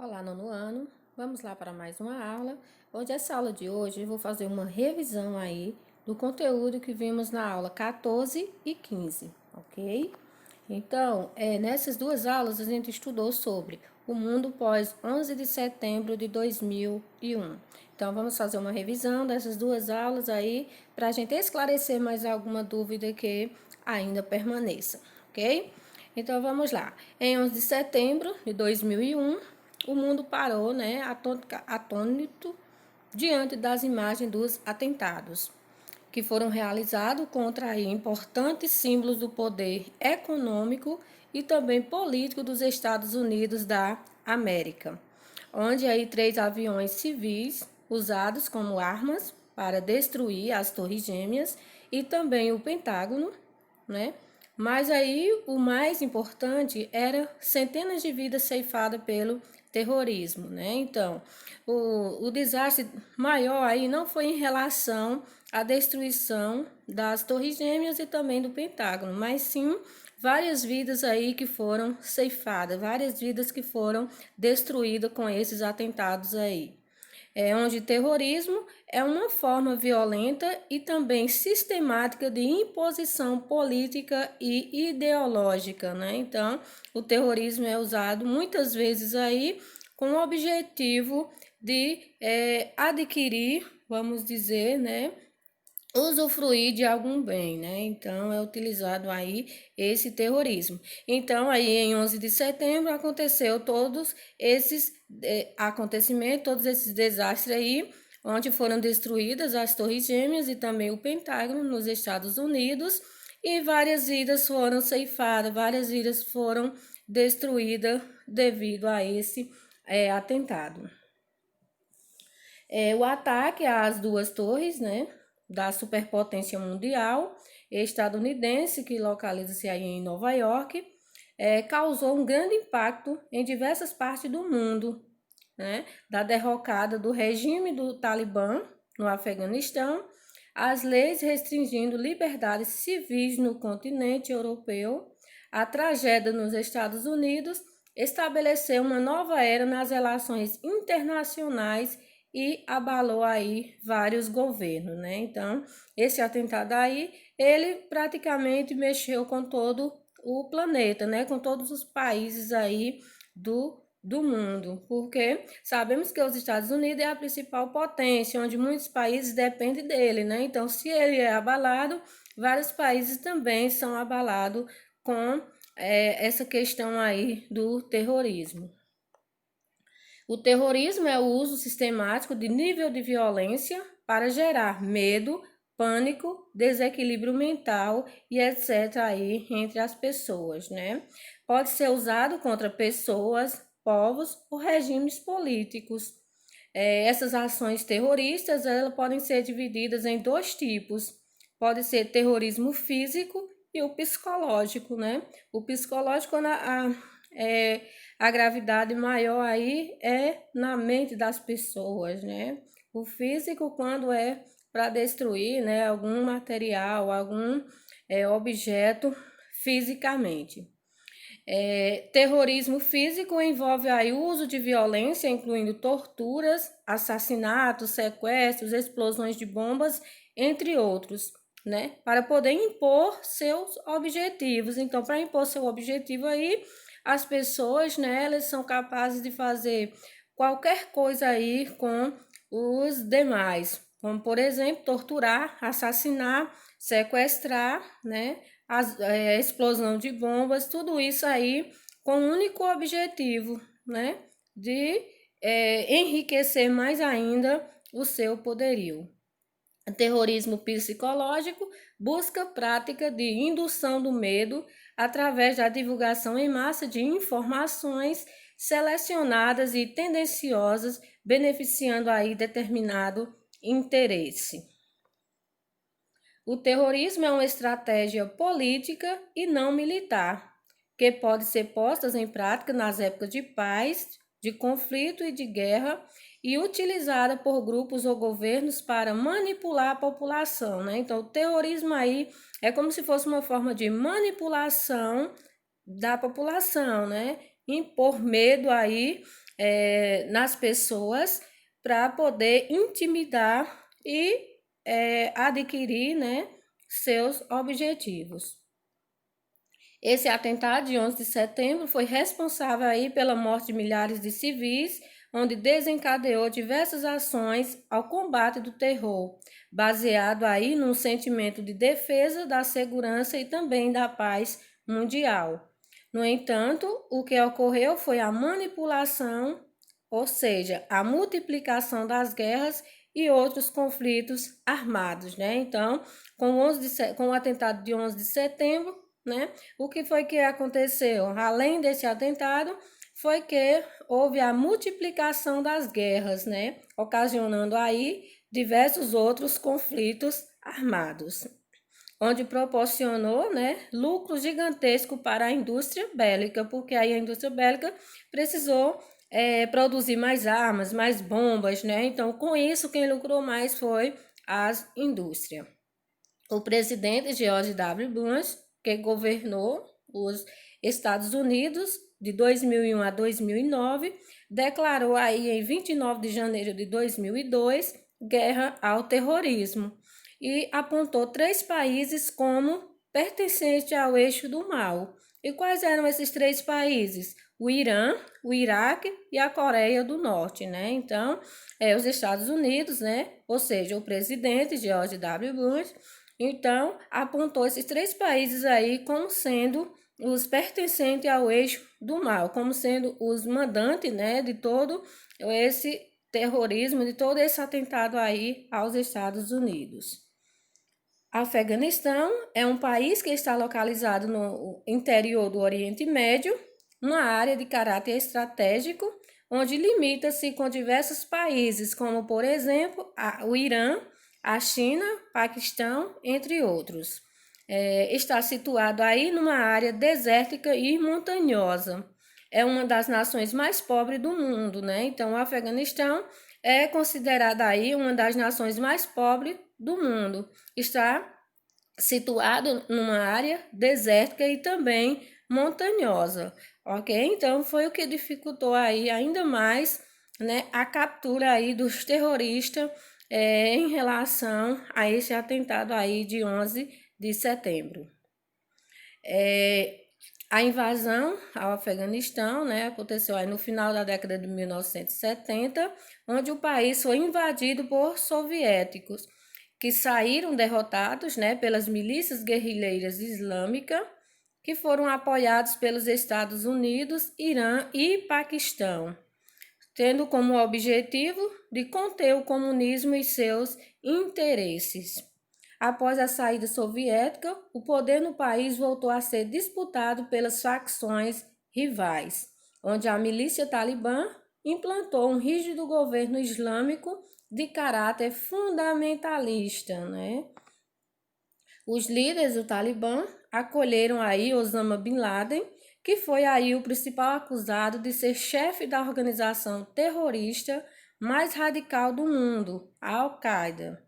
Olá, nono ano. Vamos lá para mais uma aula. Hoje, essa aula de hoje, eu vou fazer uma revisão aí do conteúdo que vimos na aula 14 e 15, ok? Então, nessas duas aulas, a gente estudou sobre o mundo pós 11 de setembro de 2001. Então, vamos fazer uma revisão dessas duas aulas aí, para a gente esclarecer mais alguma dúvida que ainda permaneça, ok? Então, vamos lá. Em 11 de setembro de 2001, o mundo parou, né, atônito diante das imagens dos atentados que foram realizados contra aí importantes símbolos do poder econômico e também político dos Estados Unidos da América, onde aí 3 aviões civis usados como armas para destruir as Torres Gêmeas e também o Pentágono, né? Mas aí o mais importante era centenas de vidas ceifadas pelo terrorismo, né? Então, o desastre maior aí não foi em relação à destruição das Torres Gêmeas e também do Pentágono, mas sim várias vidas aí que foram ceifadas, várias vidas que foram destruídas com esses atentados aí. Onde terrorismo é uma forma violenta e também sistemática de imposição política e ideológica, né? Então, o terrorismo é usado muitas vezes aí com o objetivo de adquirir, vamos dizer, né, usufruir de algum bem, né? Então é utilizado aí esse terrorismo. Então aí em 11 de setembro aconteceu todos esses acontecimentos, todos esses desastres aí, onde foram destruídas as Torres Gêmeas e também o Pentágono nos Estados Unidos, e várias vidas foram ceifadas, várias vidas foram destruídas devido a esse atentado. O ataque às duas torres, né, da superpotência mundial estadunidense, que localiza-se aí em Nova York, causou um grande impacto em diversas partes do mundo, né, da derrocada do regime do Talibã no Afeganistão, as leis restringindo liberdades civis no continente europeu, a tragédia nos Estados Unidos estabeleceu uma nova era nas relações internacionais e abalou aí vários governos, né? Então, esse atentado aí, ele praticamente mexeu com todo o planeta, né? Com todos os países aí do mundo, porque sabemos que os Estados Unidos é a principal potência, onde muitos países dependem dele, né? Então, se ele é abalado, vários países também são abalados com essa questão aí do terrorismo. O terrorismo é o uso sistemático de nível de violência para gerar medo, pânico, desequilíbrio mental e etc. aí entre as pessoas, né? Pode ser usado contra pessoas, povos ou regimes políticos. Essas ações terroristas, elas podem ser divididas em dois tipos. Pode ser terrorismo físico e o psicológico, né? O psicológico, é, a gravidade maior aí é na mente das pessoas, né? O físico, quando é para destruir, né, algum material, algum objeto fisicamente. Terrorismo físico envolve aí o uso de violência, incluindo torturas, assassinatos, sequestros, explosões de bombas, entre outros, né? Para poder impor seus objetivos. Então, para impor seu objetivo aí, as pessoas, né, elas são capazes de fazer qualquer coisa aí com os demais, como por exemplo, torturar, assassinar, sequestrar, né? A explosão de bombas, tudo isso aí com o único objetivo, né, de enriquecer mais ainda o seu poderio. O terrorismo psicológico busca prática de indução do medo através da divulgação em massa de informações selecionadas e tendenciosas, beneficiando aí determinado interesse. O terrorismo é uma estratégia política e não militar, que pode ser posta em prática nas épocas de paz, de conflito e de guerra, e utilizada por grupos ou governos para manipular a população, né? Então, o terrorismo aí é como se fosse uma forma de manipulação da população, né? Impor medo aí nas pessoas para poder intimidar e adquirir, né, seus objetivos. Esse atentado de 11 de setembro foi responsável aí pela morte de milhares de civis, onde desencadeou diversas ações ao combate do terror, baseado aí num sentimento de defesa da segurança e também da paz mundial. No entanto, o que ocorreu foi a manipulação, ou seja, a multiplicação das guerras e outros conflitos armados, né? Então, com o atentado de 11 de setembro, né? O que foi que aconteceu? Além desse atentado, foi que houve a multiplicação das guerras, né? Ocasionando aí diversos outros conflitos armados, onde proporcionou, né, lucro gigantesco para a indústria bélica, porque aí a indústria bélica precisou produzir mais armas, mais bombas, né? Então, com isso, quem lucrou mais foi as indústrias. O presidente George W. Bush, que governou os Estados Unidos de 2001 a 2009, declarou aí em 29 de janeiro de 2002 guerra ao terrorismo e apontou 3 países como pertencentes ao eixo do mal. E quais eram esses 3 países? O Irã, o Iraque e a Coreia do Norte, né? Então, os Estados Unidos, né? Ou seja, o presidente George W. Bush, então, apontou esses 3 países aí como sendo os pertencentes ao eixo do mal, como sendo os mandantes, né, de todo esse terrorismo, de todo esse atentado aí aos Estados Unidos. Afeganistão é um país que está localizado no interior do Oriente Médio, uma área de caráter estratégico, onde limita-se com diversos países, como, por exemplo, o Irã, a China, Paquistão, entre outros. Está situado aí numa área desértica e montanhosa. É uma das nações mais pobres do mundo, né? Então, o Afeganistão é considerada aí uma das nações mais pobres do mundo. Está situado numa área desértica e também montanhosa, ok? Então, foi o que dificultou aí ainda mais, né, a captura aí dos terroristas em relação a esse atentado aí de 11 de setembro. A invasão ao Afeganistão, né, aconteceu aí no final da década de 1970, onde o país foi invadido por soviéticos, que saíram derrotados, né, pelas milícias guerrilheiras islâmicas, que foram apoiados pelos Estados Unidos, Irã e Paquistão, tendo como objetivo de conter o comunismo e seus interesses. Após a saída soviética, o poder no país voltou a ser disputado pelas facções rivais, onde a milícia talibã implantou um rígido governo islâmico de caráter fundamentalista, né? Os líderes do Talibã acolheram aí Osama Bin Laden, que foi aí o principal acusado de ser chefe da organização terrorista mais radical do mundo, a Al-Qaeda.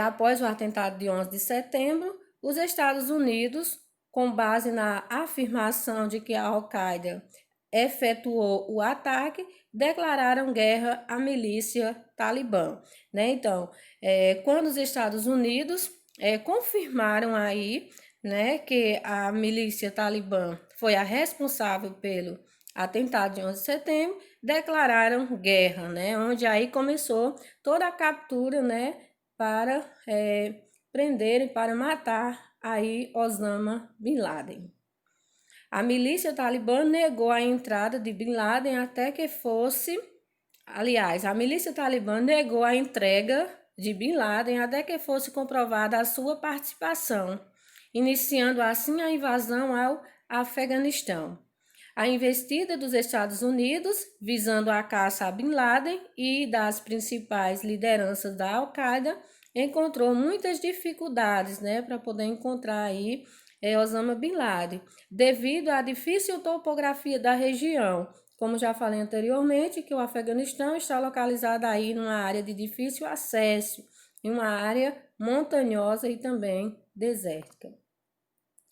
Após o atentado de 11 de setembro, os Estados Unidos, com base na afirmação de que a Al-Qaeda efetuou o ataque, declararam guerra à milícia talibã, né? Então, quando os Estados Unidos confirmaram aí, né, que a milícia talibã foi a responsável pelo atentado de 11 de setembro, declararam guerra, né? Onde aí começou toda a captura, né, para prenderem, para matar aí Osama Bin Laden. A milícia talibã negou a entrada de Bin Laden até que fosse... Aliás, a milícia talibã negou a entrega de Bin Laden até que fosse comprovada a sua participação, iniciando assim a invasão ao Afeganistão. A investida dos Estados Unidos, visando a caça a Bin Laden e das principais lideranças da Al-Qaeda, encontrou muitas dificuldades, né, para poder encontrar aí Osama Bin Laden, devido à difícil topografia da região. Como já falei anteriormente, que o Afeganistão está localizado aí numa área de difícil acesso, em uma área montanhosa e também desértica.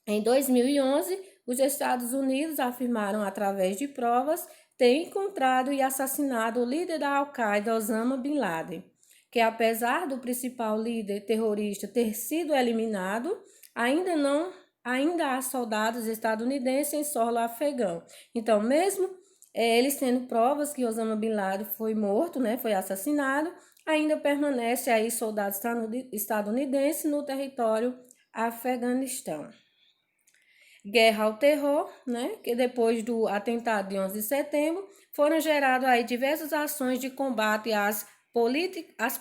Em 2011, os Estados Unidos afirmaram, através de provas, ter encontrado e assassinado o líder da Al-Qaeda, Osama Bin Laden, que apesar do principal líder terrorista ter sido eliminado, ainda há soldados estadunidenses em solo afegão. Então, mesmo eles tendo provas que Osama Bin Laden foi morto, né, foi assassinado, ainda permanece aí soldados estadunidenses no território Afeganistão. Guerra ao terror, né, que depois do atentado de 11 de setembro, foram geradas aí diversas ações de combate às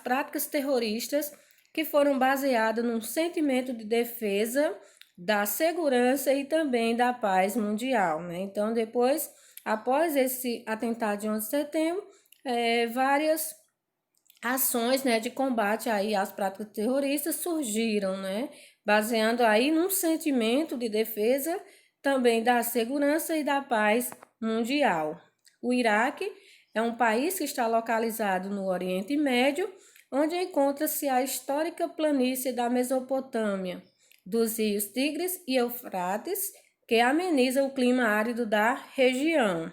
práticas terroristas que foram baseadas num sentimento de defesa da segurança e também da paz mundial, né? Então, após esse atentado de 11 de setembro, várias ações, né, de combate aí às práticas terroristas surgiram, né, baseando aí num sentimento de defesa também da segurança e da paz mundial. O Iraque é um país que está localizado no Oriente Médio, onde encontra-se a histórica planície da Mesopotâmia, dos rios Tigres e Eufrates, que ameniza o clima árido da região.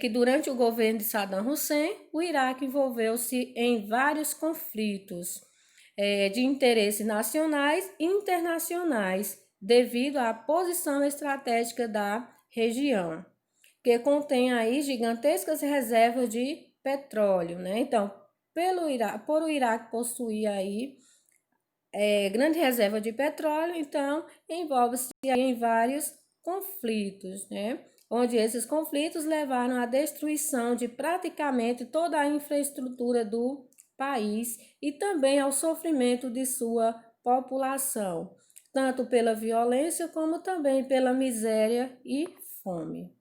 Que durante o governo de Saddam Hussein, o Iraque envolveu-se em vários conflitos de interesses nacionais e internacionais, devido à posição estratégica da região, que contém aí gigantescas reservas de petróleo, né? Então, por o Iraque possuir aí grande reserva de petróleo, então envolve-se em vários conflitos, né? Onde esses conflitos levaram à destruição de praticamente toda a infraestrutura do país e também ao sofrimento de sua população, tanto pela violência como também pela miséria e fome.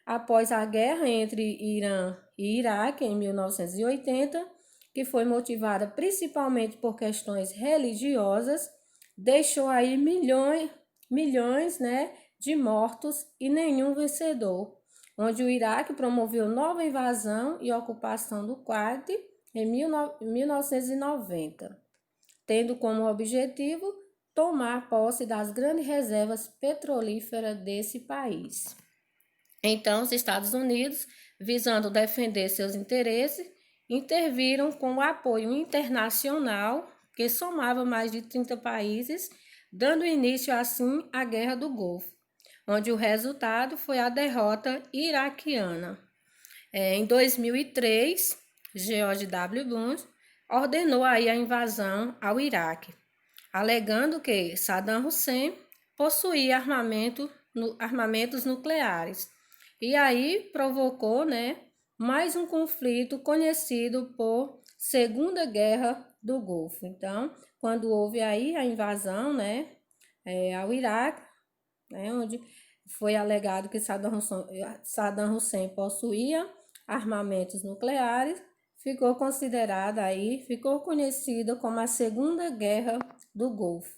Após a guerra entre Irã e Iraque em 1980, que foi motivada principalmente por questões religiosas, deixou aí milhões, né, de mortos e nenhum vencedor, onde o Iraque promoveu nova invasão e ocupação do Kuwait em 1990, tendo como objetivo tomar posse das grandes reservas petrolíferas desse país. Então, os Estados Unidos, visando defender seus interesses, interviram com o apoio internacional, que somava mais de 30 países, dando início assim à Guerra do Golfo, onde o resultado foi a derrota iraquiana. Em 2003, George W. Bush ordenou aí a invasão ao Iraque, alegando que Saddam Hussein possuía armamentos nucleares. E aí provocou, né, mais um conflito conhecido por Segunda Guerra do Golfo. Então, quando houve aí a invasão, né, ao Iraque, né, onde foi alegado que Saddam Hussein possuía armamentos nucleares, ficou conhecida como a Segunda Guerra do Golfo.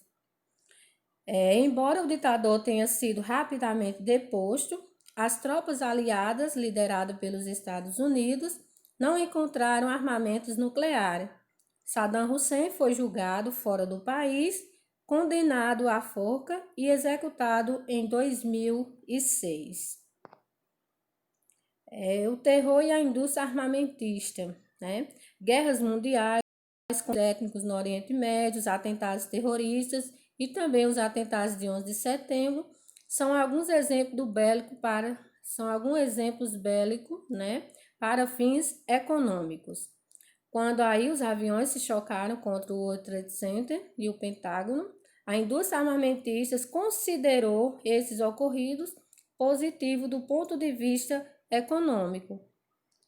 Embora o ditador tenha sido rapidamente deposto, as tropas aliadas, lideradas pelos Estados Unidos, não encontraram armamentos nucleares. Saddam Hussein foi julgado fora do país, condenado à forca e executado em 2006. O terror e a indústria armamentista, né? Guerras mundiais, com étnicos no Oriente Médio, os atentados terroristas e também os atentados de 11 de setembro são alguns exemplos bélicos, né, para fins econômicos. Quando aí os aviões se chocaram contra o World Trade Center e o Pentágono, a indústria armamentista considerou esses ocorridos positivos do ponto de vista econômico.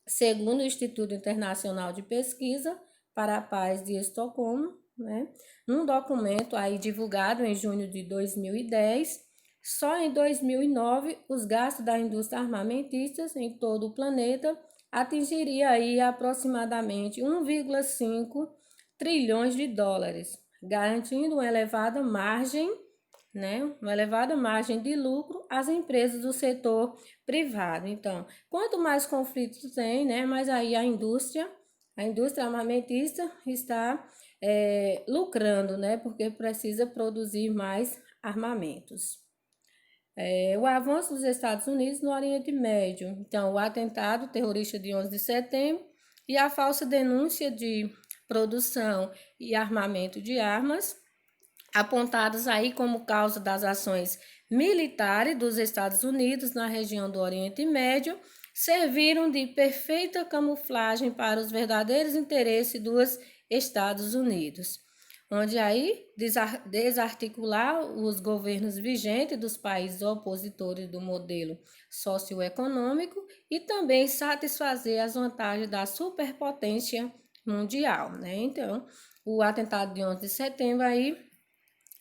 Segundo o Instituto Internacional de Pesquisa para a Paz de Estocolmo, né, num documento aí divulgado em junho de 2010, só em 2009 os gastos da indústria armamentista em todo o planeta atingiria aí aproximadamente 1,5 trilhões de dólares, garantindo uma elevada margem de lucro às empresas do setor privado. Então, quanto mais conflitos tem, né, mais aí a indústria armamentista está lucrando, né, porque precisa produzir mais armamentos. o avanço dos Estados Unidos no Oriente Médio. Então, o atentado terrorista de 11 de setembro e a falsa denúncia de produção e armamento de armas, apontados aí como causa das ações militares dos Estados Unidos na região do Oriente Médio, serviram de perfeita camuflagem para os verdadeiros interesses dos Estados Unidos, onde aí desarticular os governos vigentes dos países opositores do modelo socioeconômico e também satisfazer as vantagens da superpotência mundial, né? Então, o atentado de 11 de setembro aí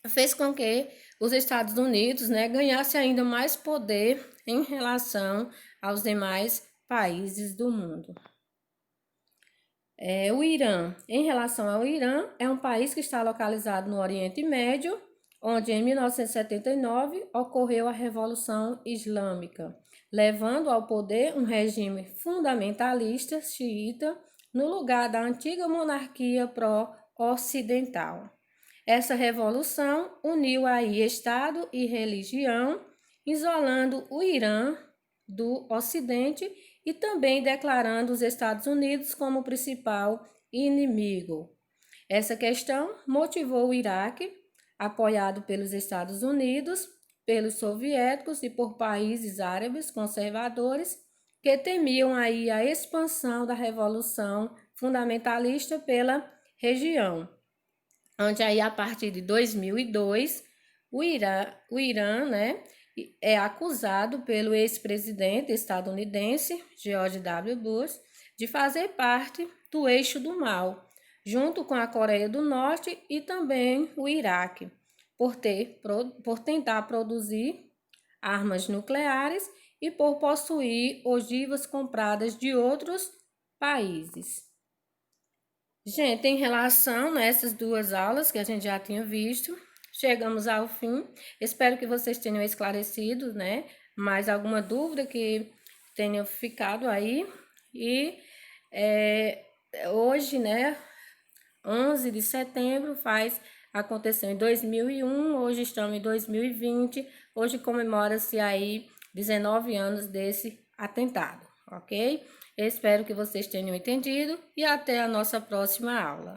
fez com que os Estados Unidos, né, ganhasse ainda mais poder em relação aos demais países do mundo. O Irã, em relação ao Irã, é um país que está localizado no Oriente Médio, onde em 1979 ocorreu a Revolução Islâmica, levando ao poder um regime fundamentalista xiita no lugar da antiga monarquia pró-ocidental. Essa revolução uniu aí Estado e religião, isolando o Irã do Ocidente e também declarando os Estados Unidos como principal inimigo. Essa questão motivou o Iraque, apoiado pelos Estados Unidos, pelos soviéticos e por países árabes conservadores, que temiam aí a expansão da revolução fundamentalista pela região, onde aí a partir de 2002 o Irã, né, é acusado pelo ex-presidente estadunidense George W. Bush de fazer parte do eixo do mal, junto com a Coreia do Norte e também o Iraque, por tentar produzir armas nucleares e por possuir ogivas compradas de outros países. Gente, em relação a essas duas aulas que a gente já tinha visto, chegamos ao fim. Espero que vocês tenham esclarecido, né? Mais alguma dúvida que tenha ficado aí. E hoje, né? 11 de setembro aconteceu em 2001, hoje estamos em 2020. Hoje comemora-se aí 19 anos desse atentado, ok? Espero que vocês tenham entendido e até a nossa próxima aula.